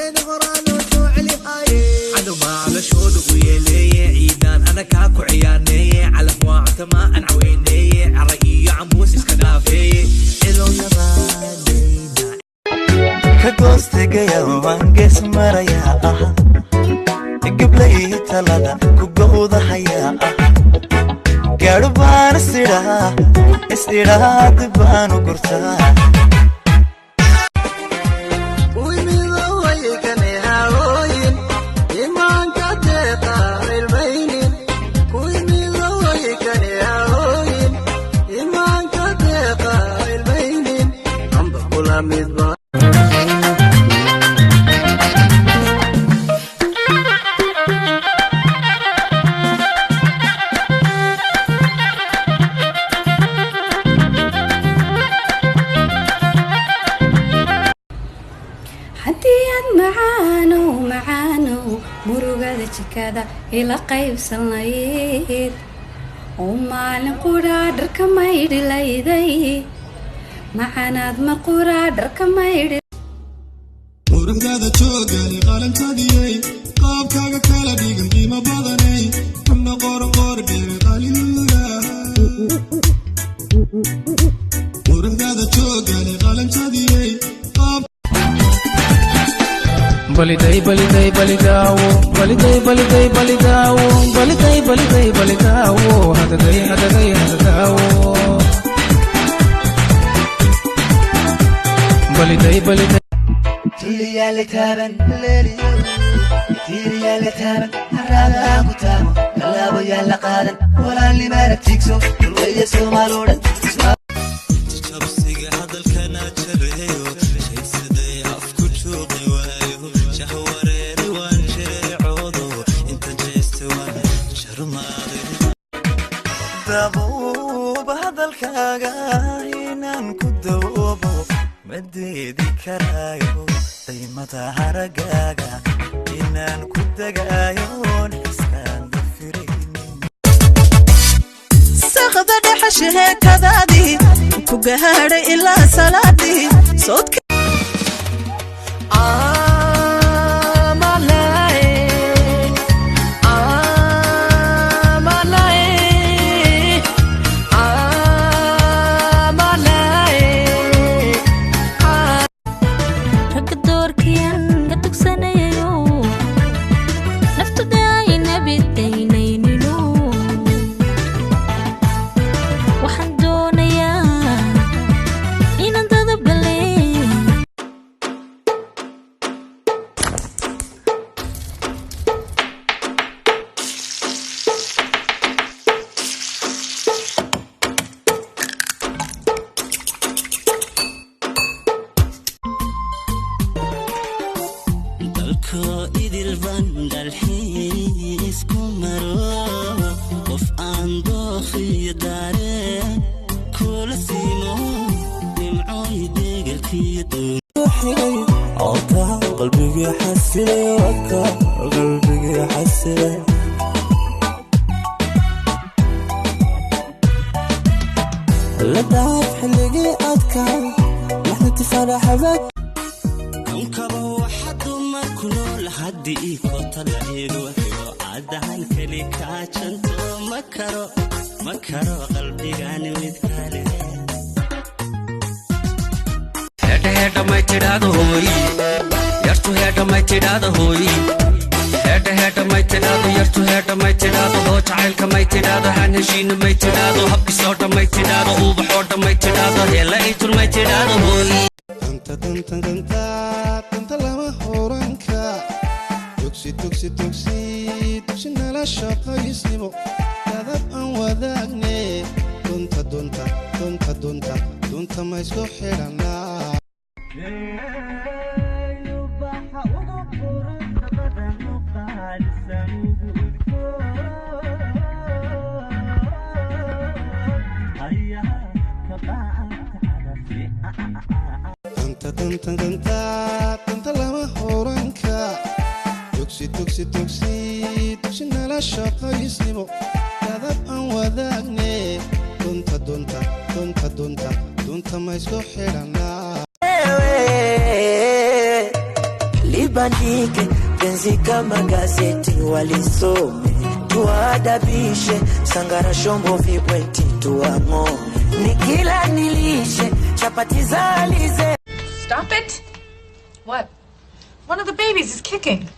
وين هرانو توعلي هاي عدو ما على شود ويلي عيدان أنا كاكو عياني على فواعة ما أنعويني عرقي عمبوس اسكنافي إلو يبانينا كدوستي قيا وانقس مريا قبلي تلادا كوغودا حيا قربان استيرا دبانو قرتا كذا إلى قيب سنايد ومالن قرا درك ما يدي ليدي معنا ما قرا درك ما يدي ورقة توقعني قلم تديي قاب كاغا كلا ديغن قيمة بدني كنا قور دير قليلا ورقة توقعني قلم تديي قاب بلدي بلدي بلداو بلدي بلدي بلداو بلدي بلدي بلداو هددي هددي هدداو بلدي بلدي تلي يا لتابن ليلي تيري يا لتابن هرادا كتامو كلابو يا لقادن ولا اللي ما نتيكسو ويا سومالودن شبسيغا هذا الكنا تشريو شيء سدي افكو شوقي وايو شهوريري وانشري عوضو انت جيست وانا شرمادي دابوب هذا الكاغا هينان كدوبو مديدي كرايو قيمة هرقاقا إنان كدقايون حسكان دفرين ساخذ دحش هيك ذادي كوغهار إلا سلادي صوتك قلبي حسلي وكا قلبي حسلي لا تعرف حلقي أذكر نحن تفرح بك انكبه وحد ما كله لحد إيكو طلعين وحيو عاد عنك لي كاتشنت مكرو قلبي غاني ويتكالي هيدا ما تدادو هوي يرتو هيدا ما تدادو هوي هيدا ما تدادو يرتو هيدا ما تدادو هو تعالك ما تدادو هنشين ما تدادو هبي صوتا ما تدادو هو بحوتا ما تدادو هلا ايتو ما تدادو هوي انت لما هورانكا توكسي نالا شاقا يسلمو كذب ان وذاقني دونتا ما يسلو حيرانا انت لما هورانكا توكسي نالا شاقا يسلمو كذب ان وذاقني دونتا ما يسلو حيرانا libandike penzi kama gazeti walisome tuadabishe sangara shombo vibweti tuamo nikila nilishe chapati zalize. Stop it. What? One of the babies is kicking.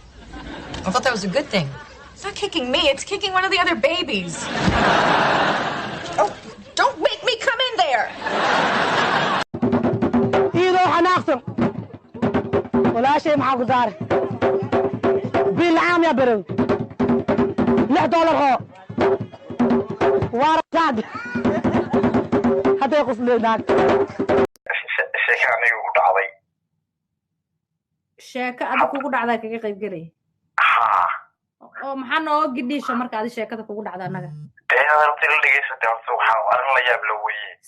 I thought that was a good thing. It's not kicking me, it's kicking one of the other babies. Oh, don't make me come in there. إيدو حناقصم ولا شيء مع غزار بالعام يا برو $1 هو وارد هذا يقص لي ذاك sheeko aad kugu dhacday kaga qayb galay oo maxaa noo gidhiisha marka aad sheekada kugu dhacday anaga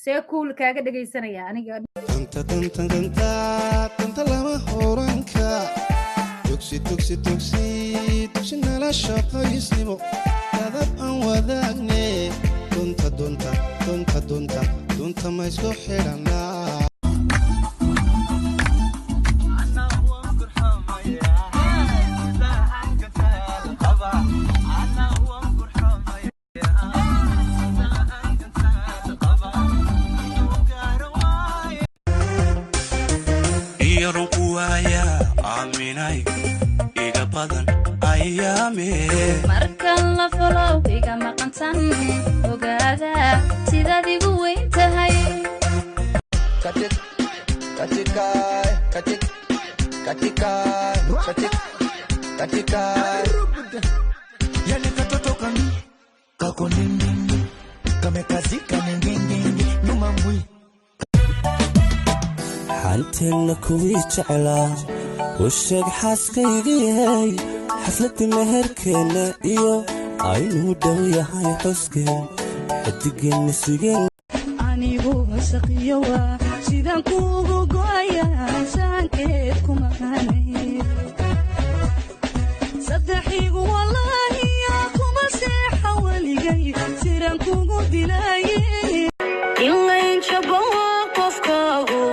see cool kaaga dhageysanaya aniga tanta lama horanka tugsi nala shaqaysnimo dadab aan wadaagne dunta ma isku xidhanaa markan la follow iga maqantan ogaada sidaad igu weyn tahay katika yale katoto kami kako nini kamekazika ningenge nyuma mbwi hanteena kuwii jeclaa وشك حاسكيغي حفلة مهركنا إيو عينو دوية هاي حسكي حدقين نسيقين anigu wasaqiyowaa sidaan kuugu go'ayaa saankeedku maqaanay saddexigu wallaahi yaa kuma seexa weligay sidaan kuugu dilaayay ilayn jabaa qofkaagu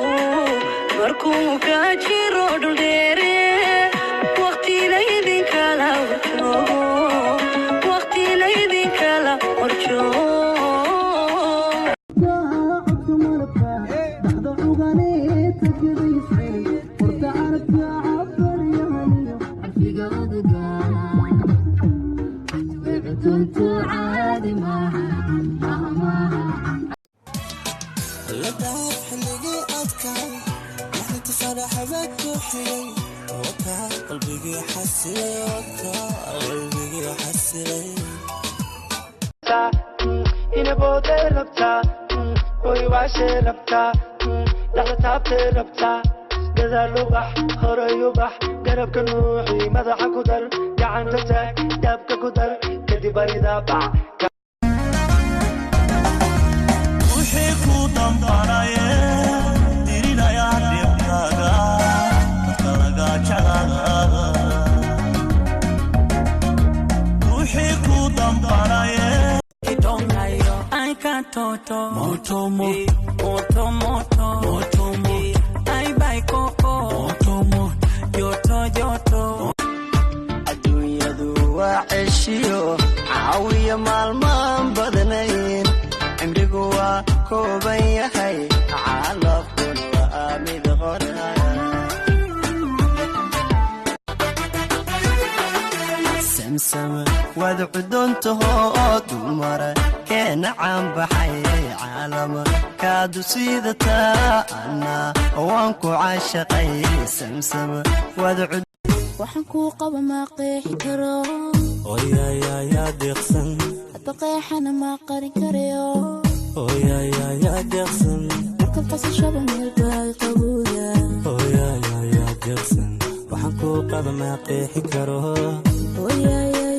markuu ka jiro dhuldheere waqtina idinkala horjoogo waxaan kuu qaba ma qeexi karo ya deeqsan hadba qeexana ma qarin karayo ya deeqsan marka qasashaba meel baay qabuuya ya deeqsan waxaan kuu qaba ma qeexi karo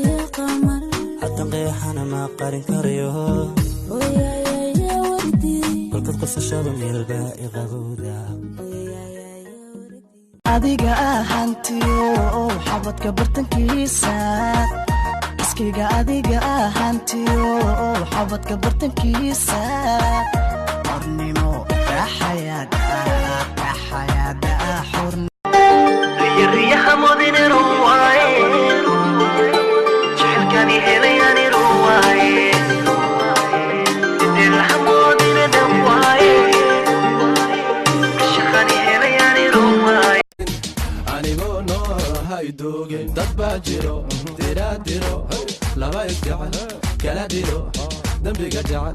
ya qamar hadba qeexana ma qarin karayo ya wardi marka qasashaba meel baay qabuuya adiga ahantiyo xabadka bartankiisa iskiga adiga ahantiyo xabadka bartankiisa qornimo xayaada xurniyaha mudine دوغين دبا جيرو تيرا ديرو لبا يسجعل كلا ديرو دنبي قجعل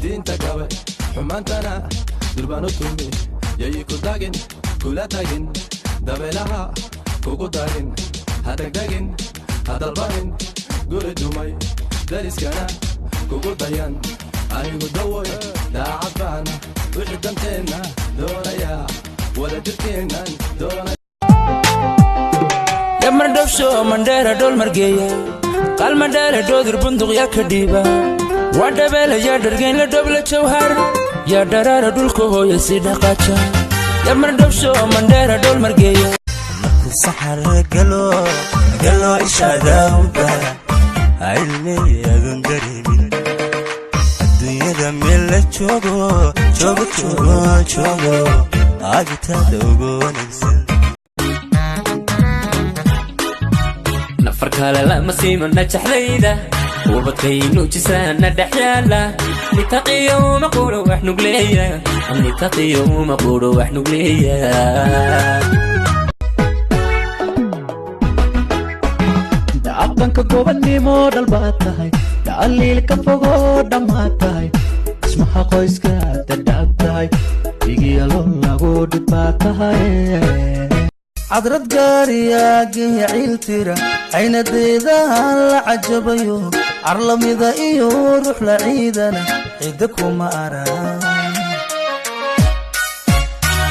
دين تقوي حمانتنا دربانو تومي يايكو داغين كولا داغين دبلها كوكو داغين هاتك داغين هذا الباين قول دومي دارس كنا كوكو دايان أيقو دوي دا عبانا وحدمتنا دوريا ولا جبتنا دوريا يمر دفشو مندير دول مرقية قال مندير دودر بندق يا كديبة وعدا بيلا يا درقين لدبلة جوهر يا درار دول كوهو يسيدا قاتشا يمر دفشو مندير دول مرقية مركو سحر قلو إشادة ودا عيني أذن قريبين الدنيا دميلة شوقو عاقتها دوقو ونكسن نفركها لا مسيم النجح ليدا وبكينو جسانا دحيالا نتقي يوم قولوا واحنا قليا نتقي يوم قولوا واحنا قليا دعبنك قوبني مودل باتاي دعالي لك فوقو دماتاي اسمها قويسكا تدعبتاي يجي يلون لغو دباتاي عذرت قاريا قيا عيلتيرا عين ديدها العجبيو عرلمي ذا ايو روح لعيدنا عيدك وما أرى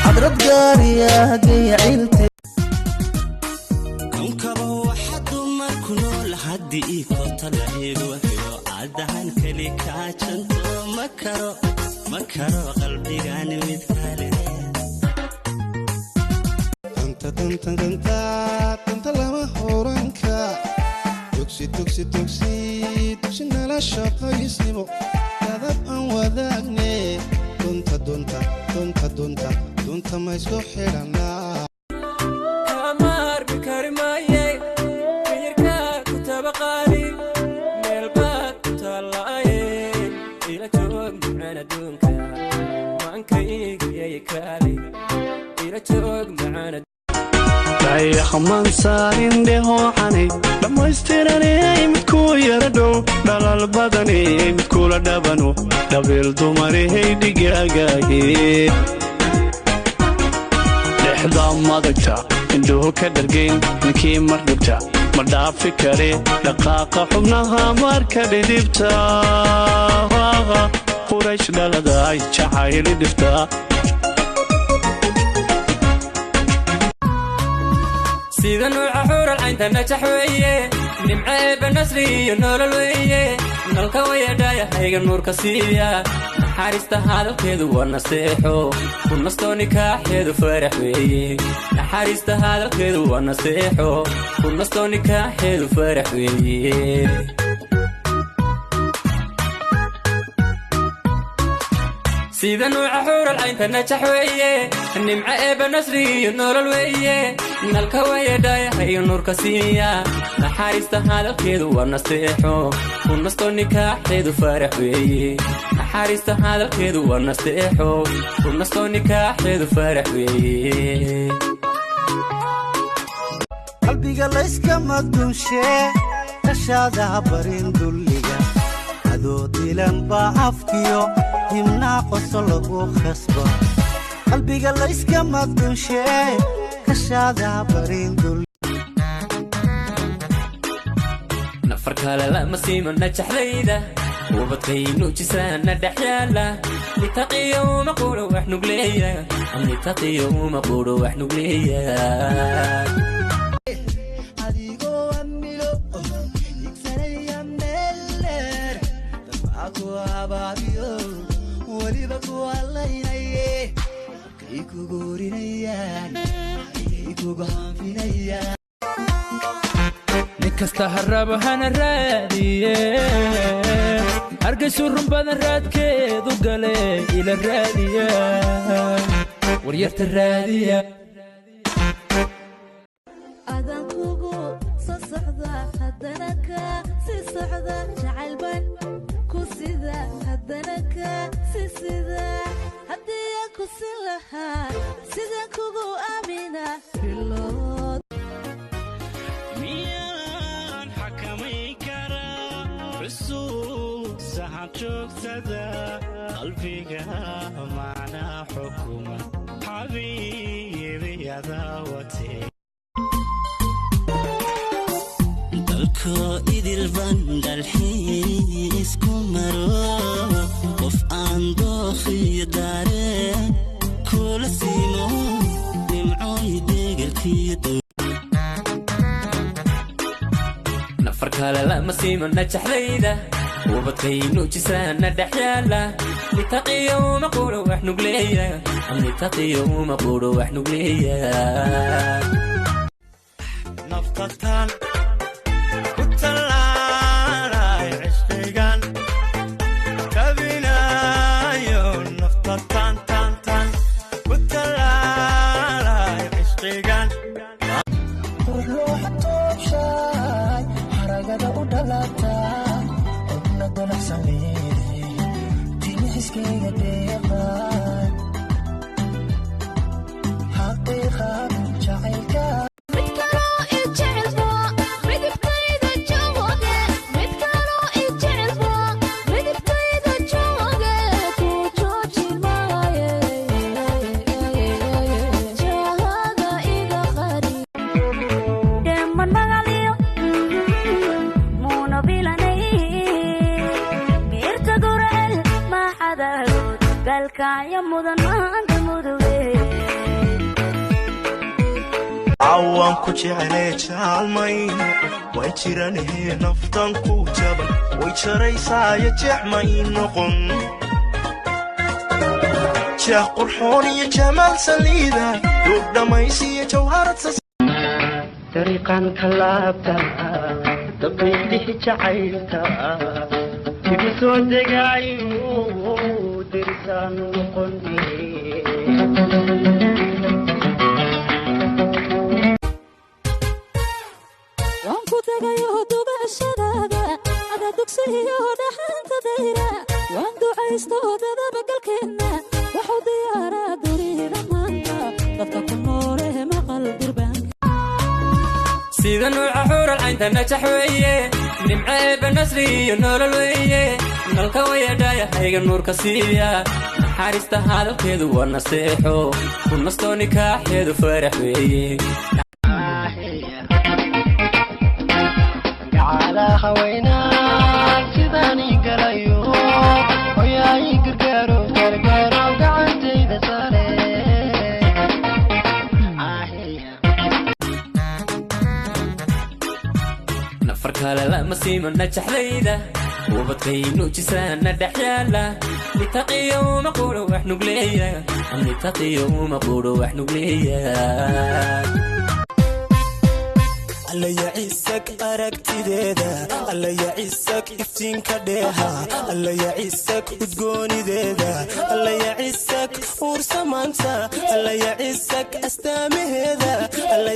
عذرت قاريا قيا عيلتيرا كنكبو واحد مركنو لحد إيكو طلعيد وحيو عدهان كليكا جنتو مكرو قلبي غاني متكالي انت لما هورانكا تكسي نالا شقايسنمو كذب ان وذاقني دونتا ما يسلو حيرانا كامار بكارمايي بيركا كتابقالي ميلبات كتالاي إلا توق معنا دونكا وانكا يجي كالي إلا توق معنا يا خمان سارين دهو عني لما يسترني متكو يردو دلال بدني متكو لدبنو دبيل دمري هيدي قاقاقي لحظة ما دقتا اندوه كدرقين نكي مردبتا مرداب فكري دقاقة حبناها ماركة ديبتا قريش دلداي شحايلي دفتا سيدا نوع حور العين تنجح ويه نمعي بالنسري النور الويه نالكوية دايا هيغ النور كسية نحارست هذا الكيدو ونستيحو ونستو نكاح يدو فرح ويه نحارست هذا الكيدو ونستيحو ونستو نكاح يدو فرح ويه سيدا نوع حور العين تنجح ويه نمعي بالنسري النور الويه نالكوية دايا هيغ النور كسية نحارست هذا الكيدو ونستيحو ونستو نكاح يدو فرح ويه نحارست هذا الكيدو ونستيحو ونستو نكاح يدو فرح ويه قلبي قال اسكما دوشي تشادها برين دوليغا هدو ديلان بعفكيو يمنع قصلقو خصبا قلبي قال اسكما دوشي تشادها برين دوليغا نفركها لا مسيم النجح ليدا وبكينو جسانا دحيالا نتقي يوم قولوا واحنا قليا نتقي يوم قولوا واحنا قليا نكستا هرابو هانا رادية هرقسو رمبادا راد كيدو قالي إلى الرادية وريرت الرادية أذان كوكو سصعدا هدنك سيصعدا جعلبان كوسيدا هدنك سيسيدا هديا كوسيلها سيدا كوكو أمينة joogsada qalbiga macnaa xukuma xabiibi adaawate dalko idil bandalxiis ku maro qof aan dookhiyo daareen kula siimo nimcooy deegalkiyo nafar kale lama siimo najaxdayda وبتخينو جسانا دحيالا نتقي وما قولوا واحنا قليا نتقي وما قولوا واحنا قليا نفطتان كنت لا عشقيقان كابينا يون نفطتان تان تان كنت لا عشقيقان روح توشاي حرقة ودلتا عوام كجعلي جعلمين ويجراني نفطن كوجبا ويجري سايا جعمين نقن جاه قرحوني جمال سليدة دوب دميسي جوهرة طريقا كلابتا دقيقه جعيلتا تبسو دقايو درسان نقني tagayo dubashadaada ada dugsiyo dhaxanta dayra waan ducaysto dadaba galkeena wuxuu diyaaraa duriida maanta dadka ku noole maqal durbaan sida nuuca xural caynta najax weeye nimcee banasri iyo nolol weeye nalka wayadhaya hayga nuurka siiya naxariista hadalkeedu waa naseexo ku nastoo nikaaxeedu farax weeye على خوينا سيداني قرايو وياي قرقارو قرقارو قعدتي بصالي نفر كالا لما سيما نجح ليدا وبتخينو جسانا دحيالا نتقي وما قولوا واحنا قليا نتقي وما قولوا واحنا قليا alla yacisag aragtideeda alla yacisag iftiinka dheeha alla yacisag udgoonideeda alla yacisag ursamaanta alla yacisag astaamaheeda alla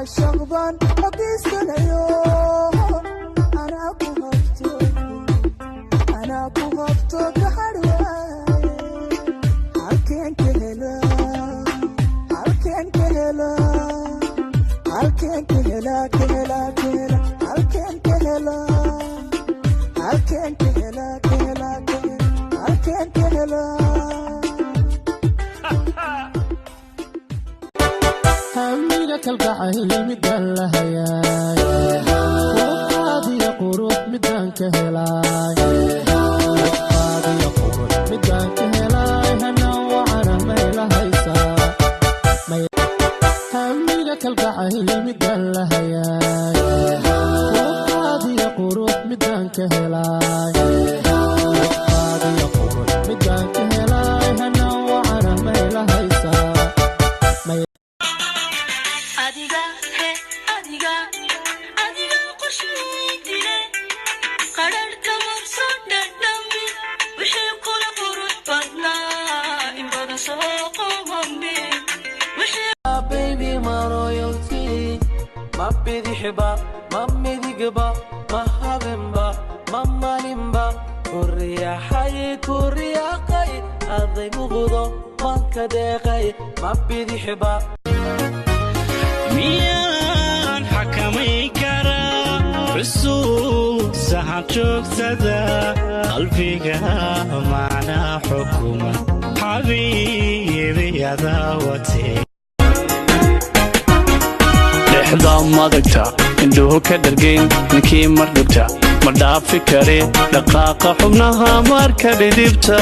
شغبان حقيس كنيو أنا كوهبتو كحرواي عالكين كهلا عالكين كهلا عالكين كهلا كهلا كهلا عالكين كهلا عالكين كهلا كهلا كهلا عالكين كهلا هميلك القعيل مدان لهياي وقاضي قروح مدان كهلاي وقاضي قروح مدان كهلاي هنا وعنا ميلا هيسا هميلك القعيل مدان لهياي وقاضي قروح مدان كهلاي وقاضي قروح مدان كهلاي هنا وعنا ميلا هيسا adiga qorshaydile qararka mabsan ma bidixba ma midigba ma habinba ma malinba kuriyaxay kuriyaqay aday muqdo manka deeqay ma bidixba miyaan xakamay karaa xusuusaha joogtada qalbiga macnaa xukuma xabiibi adaawatee dhexda madagta indhuhu ka dhargayn ninkii mar dhibta ma dhaafi kare dhaqaaqa xubnaha marka dhidibta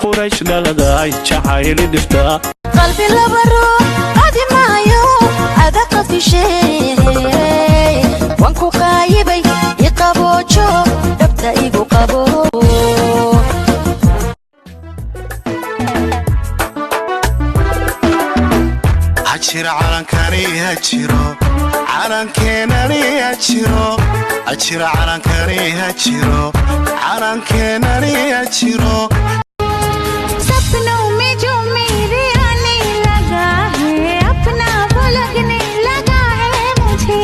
quraysh dhaladay jacayli dhifta qalbi laba ruux cadi maayo ada qafishee waan ku qaayibay iqaboojo dhabta igu qabo hajiro calankani hajiro calankeenani hajiro hajiro calankani hajiro calankeenani hajiro सपनों में जो मेरे आने लगा है अपना वो लगने लगा है मुझे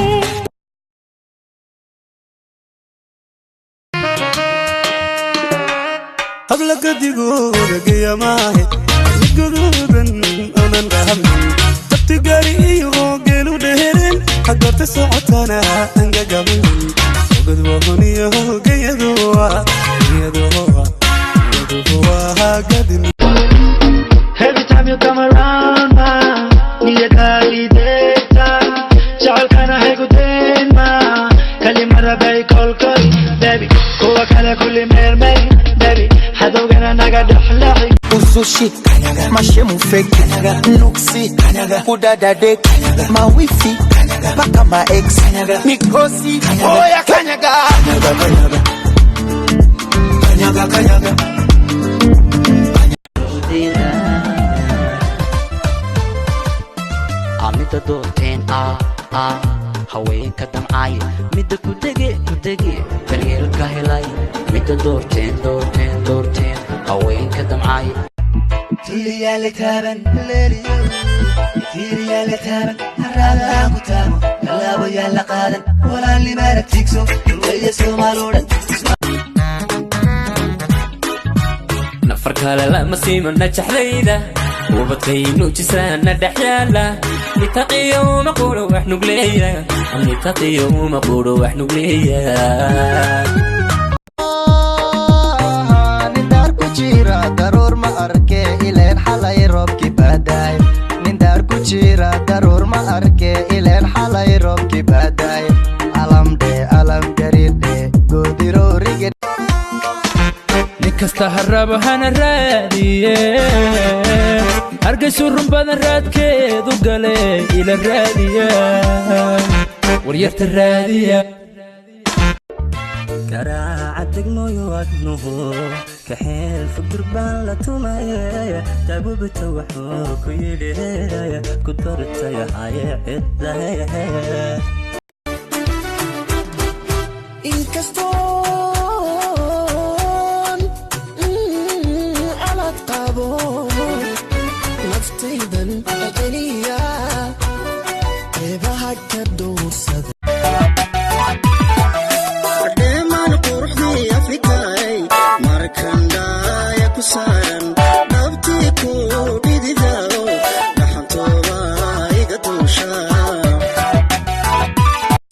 अब लग दिगोर गया माहे गुरुरन अनन रहम تجاري يغوغلو دهرن حقرت سعتنا انجا قبل وقد وهني يهوغ يدوا قدني Every time you come around ma niya kali dekta shal kana hai guden ma kali mara bay kol kol baby kuwa kala kulli mer mer baby hadogana naga dahlahi usushi mashemu fake nuksi kudada dek ma wifi paka ma ex mikosi oya kanyaga kanyaga amida doorteen haweenka damcay midda ku dege daryeelka helay midda doorteen haweenka damcay تيريالي تابن ليليو تيريالي تابن هرادا كتابو كلابو يالا قادن ولا اللي مالك تيكسو ويسو مالودن نفر كالا لما سيما نجحليدا وبطينو جسانا دحيالا نتقي يوم قولو وحنو قليا نتقي يوم قولو وحنو قليا daruur ma arke ileen xalay roobki baadaay nin daar ku jira daruur ma arke ileen xalay roobki baadaay alam garidhe goodirowrige nin kasta harabo hana raadiye hargaysu run badan raadkeedu gale ila raadiya waryarta raadiya garaaca degmooyo adnuhu kaxeel fudurbaan la tumaya daabubita wuxuu ku yidhi ku dartayahaye ciddahe inkastoon alad qabo naftaydan celiya eebaha ka dhowrsada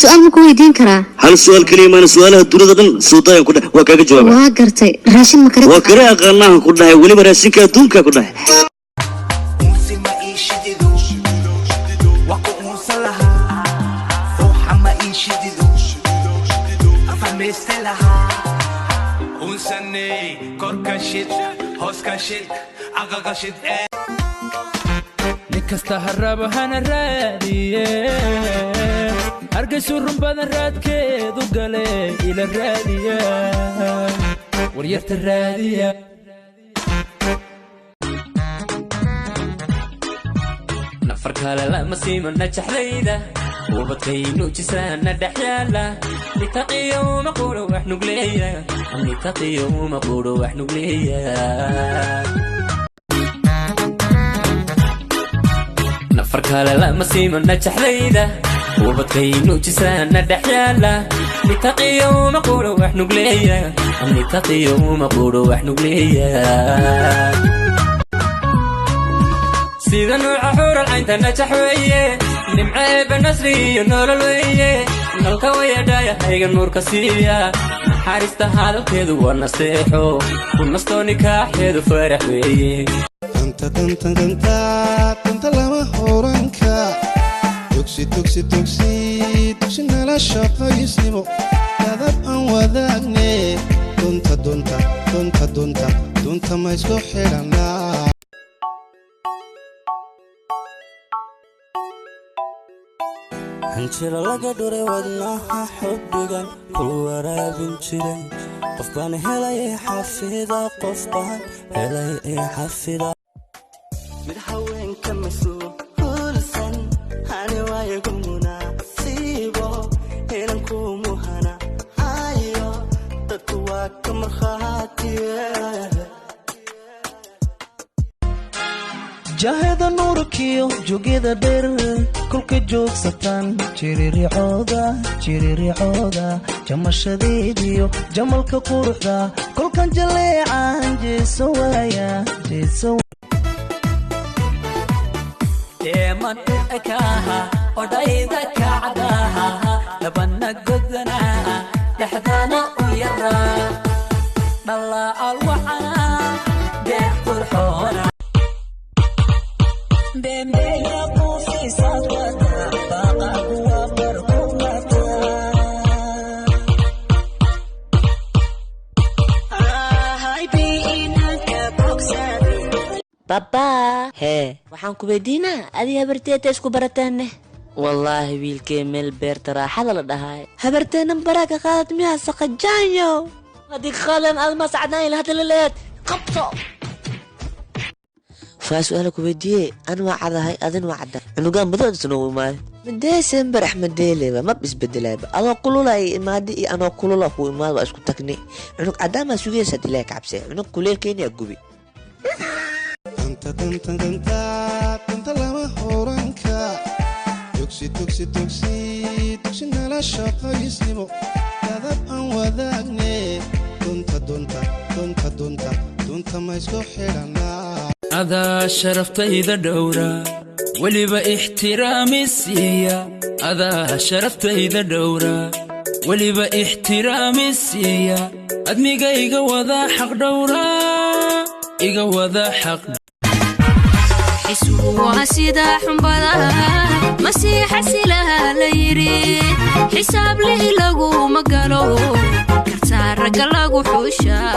su'aal ma ku weydiin karaa hal su'aal kaliya maana su'aalaha dunida dhan suudayan ku dhahay waa kaaga jawaaba waa gartay raashin ma kari waa kare aqaanaha ku dhahay weliba raashinka adduunka ku dhahay nin kasta harabo hana raadiye hargaysu run badan raadkeedu gale ila raadiya waryarta raadiya nafar kale lama siima najaxlayda وبطينو جسانا دحيالا نتقي يوم قولو وحنو قليا نتقي يوم قولو وحنو قليا nafar kale lama siimo najaxdayda ubadkaynu jisaana dhexyaala nitaqiyo uma quro wax nugleeya nitaqiyo uma quro wax nugleeya sida nuuca xural caynta najax weeye nimco eebba nasri iyo nolol weeye nalka wayadhaya hayga nuurka siiya naxariista hadalkeedu waa nasteexo ku nastoo nikaaxeedu farax weeye danta lama horanka dugsi nala shaqaysnimo dadab aan wadaagne dunta ma isku xidhanaa hanjiro laga dhuray wadnaha xubbigan ku waraabin jiray qof baan helay xafida qof baan helay xafida mid haweenka masuulsan hani waaye gumuna siibo inanku muhana hayo dadku waa ka markhaatiye jahada nuurkiyo joogida dheer kolka joogsataan jiriricooda jamashadeediyo jamalka quruxda kolkan jaleecan jeeso waaya deeman ekaaha odhayda kacdaha labana godana dhexdana u yaraa dhalaacal wacana deeq qurxoona bembeya qufiisad wada baaqaguwa barkumata baba hee waxaan ku weydiinaa adi habarteeta isku barateenne wallaahi wiilkee meel beerta raaxada la dhahaay habarteennan baraaka qaadad miyaa saqajaanyo haddii qalan aad masacdaan hadda laleed qabto faa su-aala ku weydiiyey an waa cadahay adin waa cadda cunugaan badoodisna u imaaday madeesen barax madeeleba mab isbedelayba adoo kululay imaadi iyo anoo kulula ku imaad waa isku tagni cunug cadaamaa sugaysa dilaa kabse cunug kuleelkeeniyaa gubi danta lama horanka dugsi nala shaqaysnimo dadab aan wadaagne dunta ma isku xidhanaa adaa sharaftayda dhowra weliba ixtiraami siiya adaa sharaftayda dhowra weliba ixtiraami siiya admiga iga wada xaq dhowra iga wada xaq waa sida xumbada masiixa silaha la yidhi xisaab li laguma galo kartaa ragga lagu xuushaa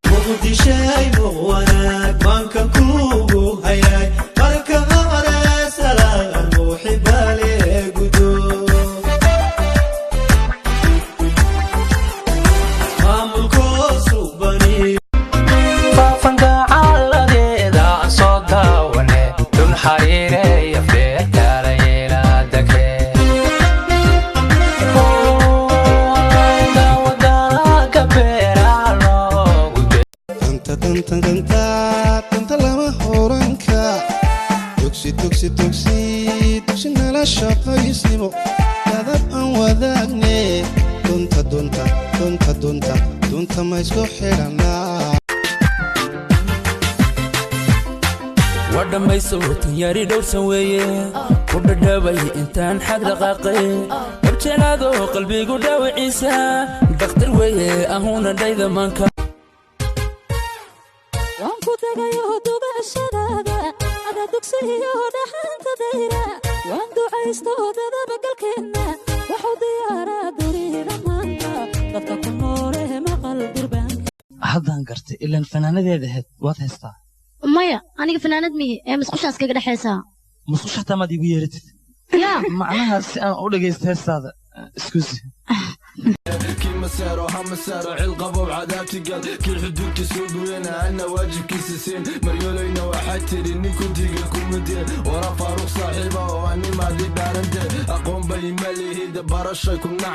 muqdishay muqwanaag maanka kuugu hayay marka hore salaan muxibaale gudo maamulkoosu bani faafanka caaladeeda soo daawane dun xariireeya feerkaalayla dake danta lama horanka dugsi nala shaqaysnimo dadab aan wadaagne dunta ma isku xidhanaa waa dhammayso tanyari dhowrsan weeye ku dhadhabay intaan xag dhaqaaqay dabjelaado qalbigu dhaawiciisa dakhtar weeye ahuuna dhayda maanka waan ku tagayo dugashadaada ada dugsiyo dhaxanta dayra waan ducaysto dadaba galkeenna waxu diyaaraa duriida maanta dadka ku noole maqal durbaanka haddaan gartay ilaan fanaanadeeda ahayd waad haystaa maya aniga fanaanad mihi ee musqushaas kaga dhexaysaa musqusha hataa maad iigu yeeratid yaa macnaha si aan u dhagaysta heestaada iskusi كي مسارو هم مسارو عيل قبو بعذابتي قال كي الحدود كسود وينا عنا واجب كي سسين مريولينا وحتري نيكو تيجي كوميديا ورا فاروق صاحبه واني ما دي بارنتي اقوم بي مالي هيدا برشا كنا